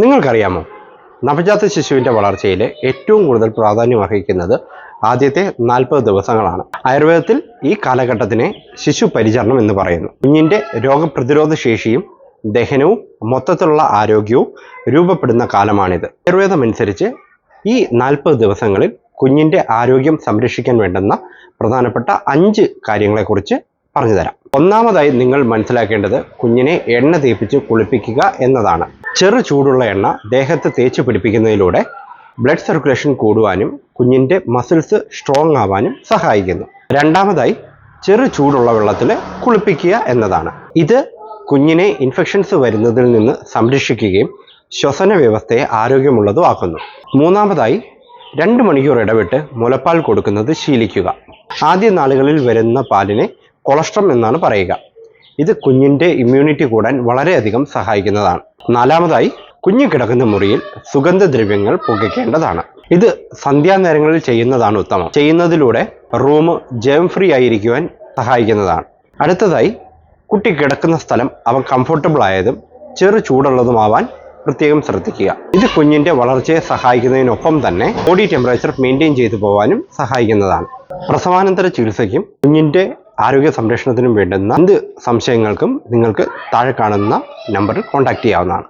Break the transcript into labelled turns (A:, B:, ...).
A: നിങ്ങൾക്കറിയാമോ, നവജാത ശിശുവിൻ്റെ വളർച്ചയിൽ ഏറ്റവും കൂടുതൽ പ്രാധാന്യം അർഹിക്കുന്നത് ആദ്യത്തെ 40 ദിവസങ്ങളാണ്. ആയുർവേദത്തിൽ ഈ കാലഘട്ടത്തിനെ ശിശു പരിചരണം എന്ന് പറയുന്നു. കുഞ്ഞിൻ്റെ രോഗപ്രതിരോധ ശേഷിയും ദഹനവും മൊത്തത്തിലുള്ള ആരോഗ്യവും രൂപപ്പെടുന്ന കാലമാണിത്. ആയുർവേദമനുസരിച്ച് ഈ 40 ദിവസങ്ങളിൽ കുഞ്ഞിൻ്റെ ആരോഗ്യം സംരക്ഷിക്കാൻ വേണ്ടുന്ന പ്രധാനപ്പെട്ട 5 കാര്യങ്ങളെക്കുറിച്ച് പറഞ്ഞുതരാം. ഒന്നാമതായി നിങ്ങൾ മനസ്സിലാക്കേണ്ടത് കുഞ്ഞിനെ എണ്ണ തേപ്പിച്ച് കുളിപ്പിക്കുക എന്നതാണ്. ചെറു ചൂടുള്ള എണ്ണ ദേഹത്ത് തേച്ച് പിടിപ്പിക്കുന്നതിലൂടെ ബ്ലഡ് സർക്കുലേഷൻ കൂടുവാനും കുഞ്ഞിൻ്റെ മസിൽസ് സ്ട്രോങ് ആവാനും സഹായിക്കുന്നു. രണ്ടാമതായി ചെറു ചൂടുള്ള വെള്ളത്തിൽ കുളിപ്പിക്കുക എന്നതാണ്. ഇത് കുഞ്ഞിനെ ഇൻഫെക്ഷൻസ് വരുന്നതിൽ നിന്ന് സംരക്ഷിക്കുകയും ശ്വസന വ്യവസ്ഥയെ ആരോഗ്യമുള്ളതും ആക്കുന്നു. മൂന്നാമതായി 2 മണിക്കൂർ ഇടവിട്ട് മുലപ്പാൽ കൊടുക്കുന്നത് ശീലിക്കുക. ആദ്യ നാളുകളിൽ വരുന്ന പാലിനെ കൊളസ്ട്രം എന്നാണ് പറയുക. ഇത് കുഞ്ഞിൻ്റെ ഇമ്മ്യൂണിറ്റി കൂടാൻ വളരെയധികം സഹായിക്കുന്നതാണ്. നാലാമതായി കുഞ്ഞ് കിടക്കുന്ന മുറിയിൽ സുഗന്ധദ്രവ്യങ്ങൾ പുകയ്ക്കേണ്ടതാണ്. ഇത് സന്ധ്യാനേരങ്ങളിൽ ചെയ്യുന്നതാണ് ഉത്തമം. ചെയ്യുന്നതിലൂടെ റൂം ജേം ഫ്രീ ആയിരിക്കുവാൻ സഹായിക്കുന്നതാണ്. അടുത്തതായി കുട്ടി കിടക്കുന്ന സ്ഥലം അവൻ കംഫർട്ടബിൾ ആയതും ചെറു ചൂടുള്ളതുമാവാൻ പ്രത്യേകം ശ്രദ്ധിക്കുക. ഇത് കുഞ്ഞിൻ്റെ വളർച്ചയെ സഹായിക്കുന്നതിനൊപ്പം തന്നെ ബോഡി ടെമ്പറേച്ചർ മെയിൻറ്റെയിൻ ചെയ്തു പോകാനും സഹായിക്കുന്നതാണ്. പ്രസവാനന്തര ചികിത്സയ്ക്കും കുഞ്ഞിൻ്റെ ആരോഗ്യ സംരക്ഷണത്തിനും വേണ്ടുന്ന എന്ത് സംശയങ്ങൾക്കും നിങ്ങൾക്ക് താഴെ കാണുന്ന നമ്പറിൽ കോൺടാക്റ്റ് ചെയ്യാവുന്നതാണ്.